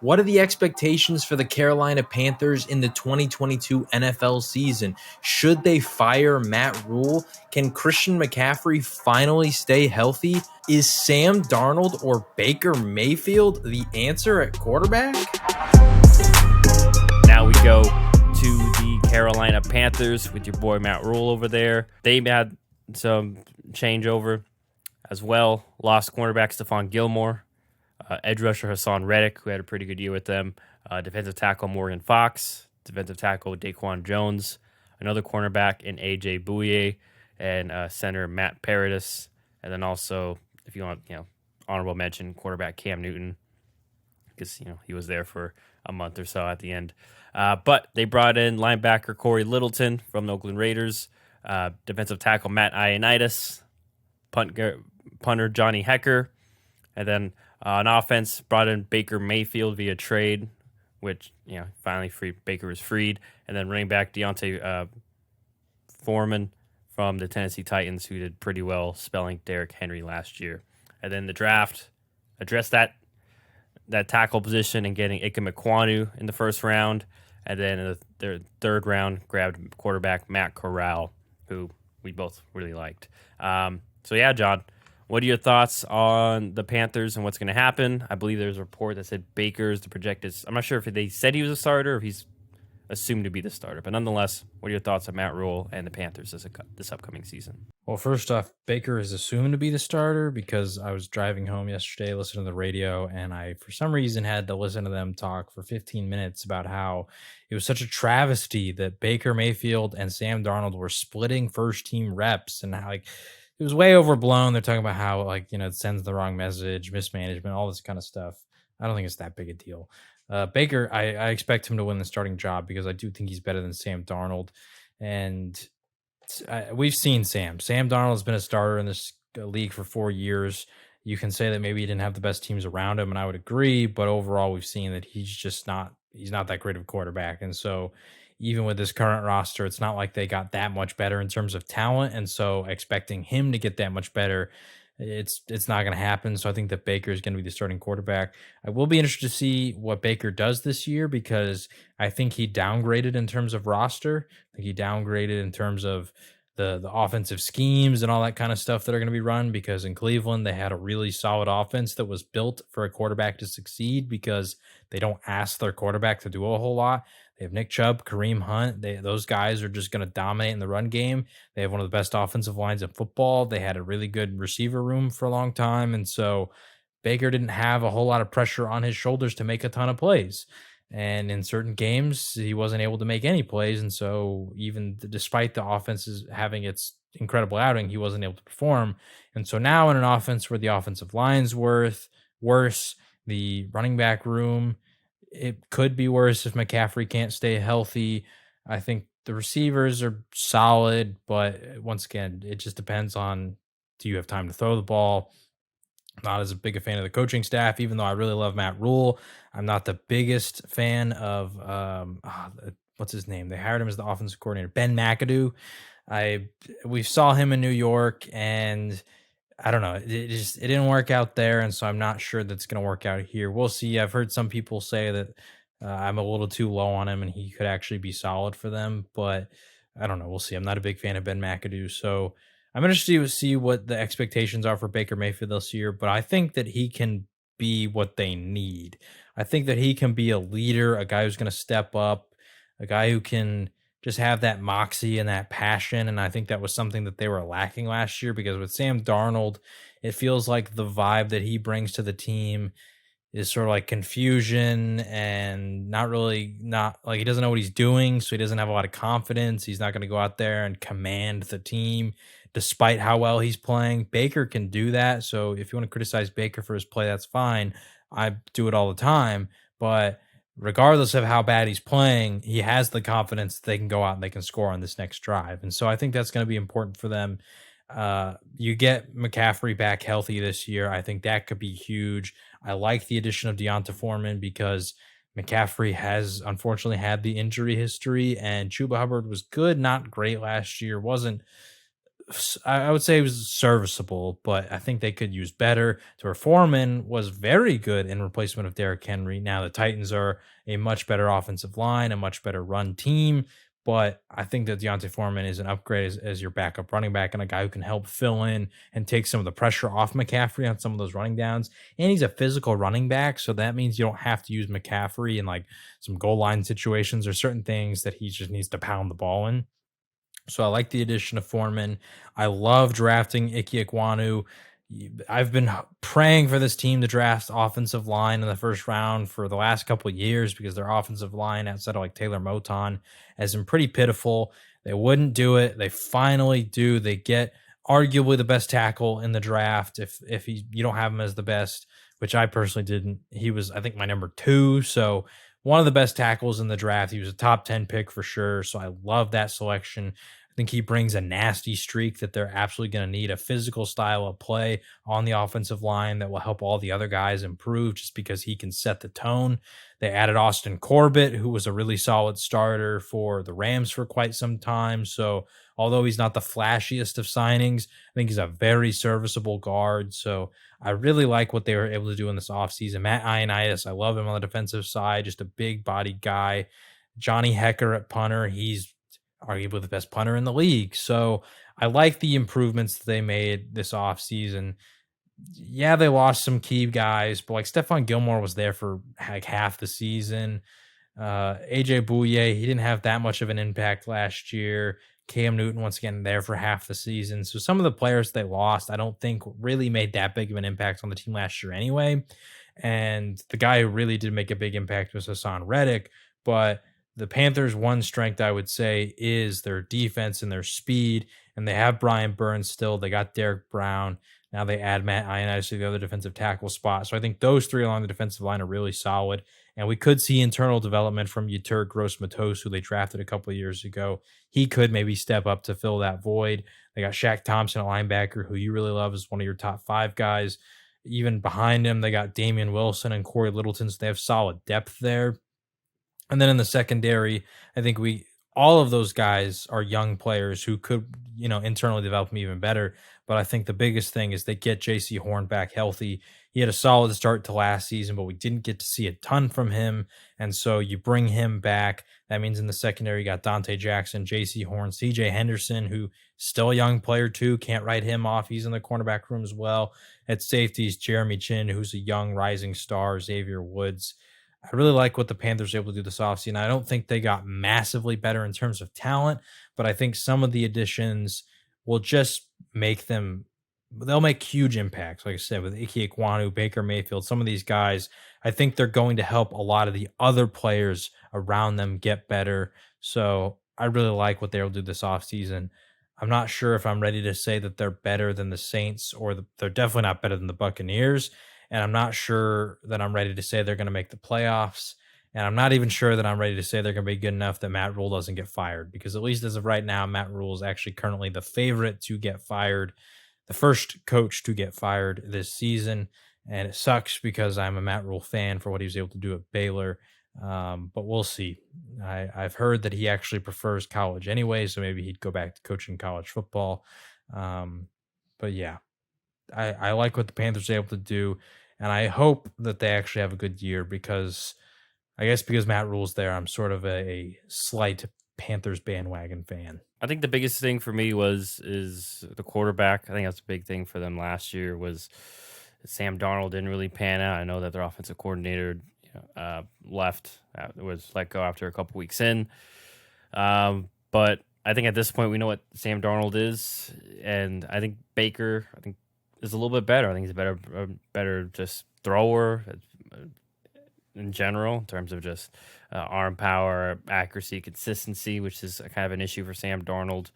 What are the expectations for the Carolina Panthers in the 2022 NFL season? Should they fire Matt Rhule? Can Christian McCaffrey finally stay healthy? Is Sam Darnold or Baker Mayfield the answer at quarterback? Now we go to the Carolina Panthers with your boy Matt Rhule over there. They had some changeover as well. Lost cornerback Stephon Gilmore. Edge rusher Hassan Reddick, who had a pretty good year with them. Defensive tackle Morgan Fox. Defensive tackle Daquan Jones. Another cornerback in A.J. Bouye. And center Matt Paradis. And then also, if you want, honorable mention, quarterback Cam Newton. Because, he was there for a month or so at the end. But they brought in linebacker Corey Littleton from the Oakland Raiders. Defensive tackle Matt Ioannidis. Punter Johnny Hecker. And then on offense, brought in Baker Mayfield via trade, which, finally Baker was freed. And then running back Deontay Foreman from the Tennessee Titans, who did pretty well spelling Derrick Henry last year. And then the draft addressed that tackle position and getting Ike Mekwonu in the first round. And then in the third round, grabbed quarterback Matt Corral, who we both really liked. So, John, what are your thoughts on the Panthers and what's going to happen? I believe there's a report that said Baker's the projected. I'm not sure if they said he was a starter or if he's assumed to be the starter. But nonetheless, what are your thoughts on Matt Rhule and the Panthers this upcoming season? Well, first off, Baker is assumed to be the starter because I was driving home yesterday, listening to the radio, and I, for some reason, had to listen to them talk for 15 minutes about how it was such a travesty that Baker Mayfield and Sam Darnold were splitting first-team reps and how, it was way overblown. They're talking about how, it sends the wrong message, mismanagement, all this kind of stuff. I don't think it's that big a deal. Baker, I expect him to win the starting job because I do think he's better than Sam Darnold. And we've seen Sam. Sam Darnold has been a starter in this league for 4 years. You can say that maybe he didn't have the best teams around him, and I would agree. But overall, we've seen that he's not that great of a quarterback. And so even with this current roster, it's not like they got that much better in terms of talent. And so expecting him to get that much better, it's not going to happen. So I think that Baker is going to be the starting quarterback. I will be interested to see what Baker does this year because I think he downgraded in terms of roster. I think he downgraded in terms of the offensive schemes and all that kind of stuff that are going to be run, because in Cleveland, they had a really solid offense that was built for a quarterback to succeed because they don't ask their quarterback to do a whole lot. They have Nick Chubb, Kareem Hunt. Those guys are just going to dominate in the run game. They have one of the best offensive lines in football. They had a really good receiver room for a long time. And so Baker didn't have a whole lot of pressure on his shoulders to make a ton of plays. And in certain games, he wasn't able to make any plays. And so even despite the offenses having its incredible outing, he wasn't able to perform. And so now in an offense where the offensive line's worse, the running back room, it could be worse if McCaffrey can't stay healthy. I think the receivers are solid, but once again, it just depends on, do you have time to throw the ball? I'm not as big a fan of the coaching staff, even though I really love Matt Rhule. I'm not the biggest fan of what's his name? They hired him as the offensive coordinator, Ben McAdoo. We saw him in New York, and I don't know. It didn't work out there, and so I'm not sure that's going to work out here. We'll see. I've heard some people say that I'm a little too low on him, and he could actually be solid for them, but I don't know. We'll see. I'm not a big fan of Ben McAdoo, so I'm interested to see what the expectations are for Baker Mayfield this year, but I think that he can be what they need. I think that he can be a leader, a guy who's going to step up, a guy who can just have that moxie and that passion. And I think that was something that they were lacking last year, because with Sam Darnold, it feels like the vibe that he brings to the team is sort of like confusion and not like he doesn't know what he's doing. So he doesn't have a lot of confidence. He's not going to go out there and command the team despite how well he's playing. Baker can do that. So if you want to criticize Baker for his play, that's fine. I do it all the time, but regardless of how bad he's playing, he has the confidence that they can go out and they can score on this next drive. And so I think that's going to be important for them. You get McCaffrey back healthy this year. I think that could be huge. I like the addition of Deontay Foreman because McCaffrey has unfortunately had the injury history, and Chuba Hubbard was good, not great last year. Wasn't I would say it was serviceable, but I think they could use better. To Foreman was very good in replacement of Derrick Henry. Now the Titans are a much better offensive line, a much better run team, but I think that Deontay Foreman is an upgrade as your backup running back and a guy who can help fill in and take some of the pressure off McCaffrey on some of those running downs. And he's a physical running back, so that means you don't have to use McCaffrey in like some goal line situations or certain things that he just needs to pound the ball in. So I like the addition of Foreman. I love drafting Ike Ekwonu. I've been praying for this team to draft offensive line in the first round for the last couple of years because their offensive line outside of like Taylor Moton has been pretty pitiful. They wouldn't do it. They finally do. They get arguably the best tackle in the draft. If you don't have him as the best, which I personally didn't. He was, I think, my number 2. So one of the best tackles in the draft. He was a top 10 pick for sure. So I love that selection. I think he brings a nasty streak that they're absolutely going to need, a physical style of play on the offensive line that will help all the other guys improve just because he can set the tone. They added Austin Corbett, who was a really solid starter for the Rams for quite some time. So although he's not the flashiest of signings, I think he's a very serviceable guard. So I really like what they were able to do in this offseason. Matt Ioannidis, I love him on the defensive side, just a big bodied guy. Johnny Hecker at punter, he's arguably the best punter in the league. So I like the improvements that they made this offseason. Yeah, they lost some key guys, but like Stephon Gilmore was there for like half the season. AJ Bouye, he didn't have that much of an impact last year. Cam Newton, once again, there for half the season. So some of the players they lost, I don't think really made that big of an impact on the team last year anyway. And the guy who really did make a big impact was Hassan Reddick. But the Panthers' one strength, I would say, is their defense and their speed. And they have Brian Burns still. They got Derek Brown. Now they add Matt Ioannidis to the other defensive tackle spot. So I think those 3 along the defensive line are really solid. And we could see internal development from Yetur Gross-Matos, who they drafted a couple of years ago. He could maybe step up to fill that void. They got Shaq Thompson, a linebacker, who you really love as one of your top 5 guys. Even behind him, they got Damian Wilson and Corey Littleton, so they have solid depth there. And then in the secondary, I think all of those guys are young players who could, internally develop them even better. But I think the biggest thing is they get JC Horn back healthy. He had a solid start to last season, but we didn't get to see a ton from him. And so you bring him back. That means in the secondary, you got Dante Jackson, JC Horn, CJ Henderson, who still a young player too. Can't write him off. He's in the cornerback room as well. At safeties, Jeremy Chin, who's a young rising star, Xavier Woods. I really like what the Panthers were able to do this offseason. I don't think they got massively better in terms of talent, but I think some of the additions will just they'll make huge impacts. Like I said, with Ike Ekwonu, Baker Mayfield, some of these guys, I think they're going to help a lot of the other players around them get better. So I really like what they'll do this offseason. I'm not sure if I'm ready to say that they're better than the Saints they're definitely not better than the Buccaneers. And I'm not sure that I'm ready to say they're going to make the playoffs. And I'm not even sure that I'm ready to say they're going to be good enough that Matt Rhule doesn't get fired. Because at least as of right now, Matt Rhule is actually currently the favorite to get fired, the first coach to get fired this season. And it sucks because I'm a Matt Rhule fan for what he was able to do at Baylor. But we'll see. I've heard that he actually prefers college anyway, so maybe he'd go back to coaching college football. But yeah, I like what the Panthers are able to do. And I hope that they actually have a good year because Matt Rhule's there, I'm sort of a slight Panthers bandwagon fan. I think the biggest thing for me is the quarterback. I think that's a big thing for them last year was Sam Darnold didn't really pan out. I know that their offensive coordinator left, was let go after a couple weeks in. But I think at this point we know what Sam Darnold is, and I think Baker, is a little bit better. I think he's a better just thrower in general in terms of just arm power, accuracy, consistency, which is kind of an issue for Sam Darnold.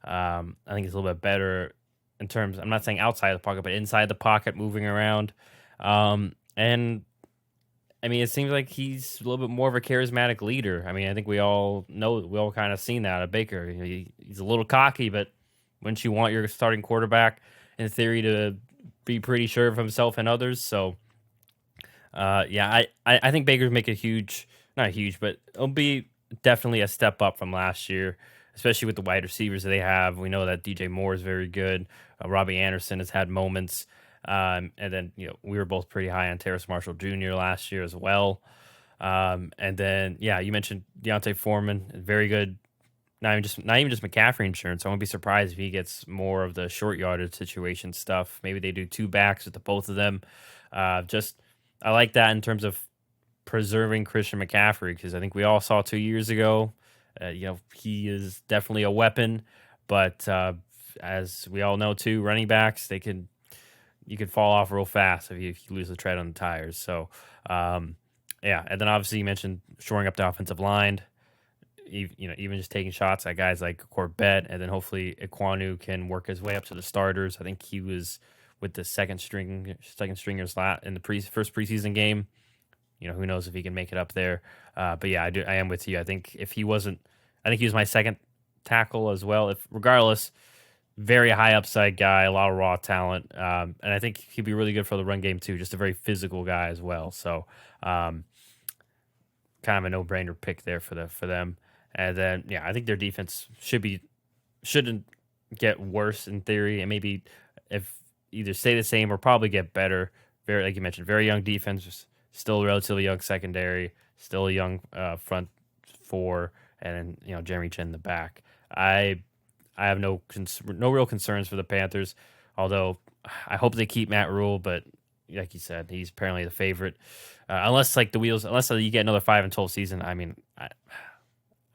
I think he's a little bit better in terms, I'm not saying outside the pocket, but inside the pocket, moving around. And I mean, it seems like he's a little bit more of a charismatic leader. I mean, I think we all kind of seen that at Baker. He's a little cocky, but once you want your starting quarterback, in theory, to be pretty sure of himself and others. So, I think Baker's make not huge, but it'll be definitely a step up from last year. especially with the wide receivers that they have. We know that DJ Moore is very good. Robbie Anderson has had moments. And then, we were both pretty high on Terrace Marshall Jr. last year as well. And then, you mentioned Deontay Foreman, very good. Not even just McCaffrey insurance. I won't be surprised if he gets more of the short yardage situation stuff. Maybe they do 2 backs with the both of them. I like that in terms of preserving Christian McCaffrey, because I think we all saw 2 years ago, he is definitely a weapon. But as we all know too, running backs, you could fall off real fast if you lose the tread on the tires. So and then obviously you mentioned shoring up the offensive line. Even just taking shots at guys like Corbett, and then hopefully Ekwonu can work his way up to the starters. I think he was with the second stringers in the first preseason game. Who knows if he can make it up there. But I am with you. I think he was my second tackle as well. Regardless, very high upside guy, a lot of raw talent. And I think he'd be really good for the run game too. Just a very physical guy as well. So kind of a no-brainer pick there for them. And then, I think their defense shouldn't get worse in theory, and maybe if either stay the same or probably get better. Very, like you mentioned, very young defense, still a relatively young secondary, still a young front four, and then Jeremy Chin in the back. I have no real concerns for the Panthers, although I hope they keep Matt Rhule, but like you said, he's apparently the favorite. Unless you get another 5-12 season, I mean,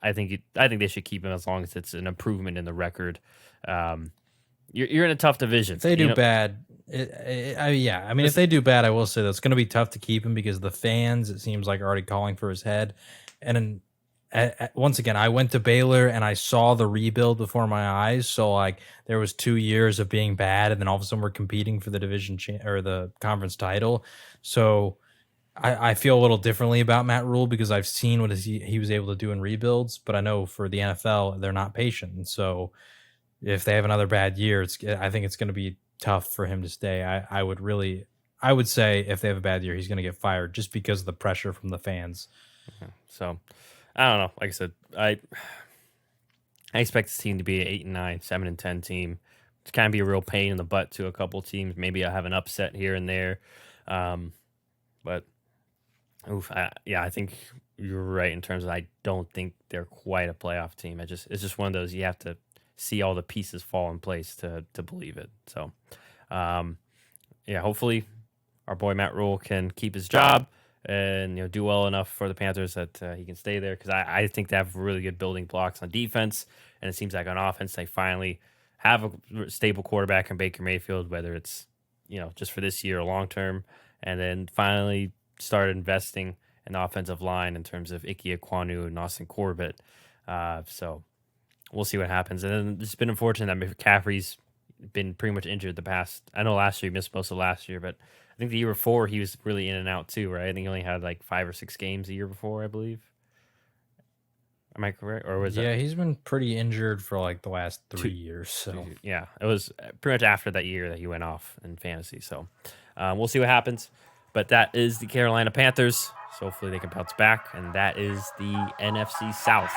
I think they should keep him as long as it's an improvement in the record. You're in a tough division. If they do bad, if they do bad, I will say that's going to be tough to keep him because the fans, it seems like, are already calling for his head. And once again, I went to Baylor and I saw the rebuild before my eyes. So there was 2 years of being bad, and then all of a sudden we're competing for the division or the conference title. So I feel a little differently about Matt Rhule because I've seen what he was able to do in rebuilds, but I know for the NFL, they're not patient. And so if they have another bad year, I think it's going to be tough for him to stay. I would say if they have a bad year, he's going to get fired just because of the pressure from the fans. So I don't know. Like I said, I expect this team to be an 8-9, 7-10 team. It's kind of be a real pain in the butt to a couple teams. Maybe I'll have an upset here and there. But I think you're right in terms of I don't think they're quite a playoff team. It's just one of those you have to see all the pieces fall in place to believe it. So, hopefully our boy Matt Rhule can keep his job and do well enough for the Panthers that he can stay there, because I think they have really good building blocks on defense, and it seems like on offense they finally have a stable quarterback in Baker Mayfield, whether it's just for this year or long term, and then finally started investing in the offensive line in terms of Ike Ekwonu and Austin Corbett. So we'll see what happens. And then it's been unfortunate that McCaffrey's been pretty much injured the past. I know last year he missed most of last year, but I think the year before he was really in and out too, right? I think he only had 5 or 6 games the year before, I believe. Am I correct? Or was he's been pretty injured for the last 3 years. So it was pretty much after that year that he went off in fantasy. So we'll see what happens. But that is the Carolina Panthers. So hopefully they can bounce back. And that is the NFC South.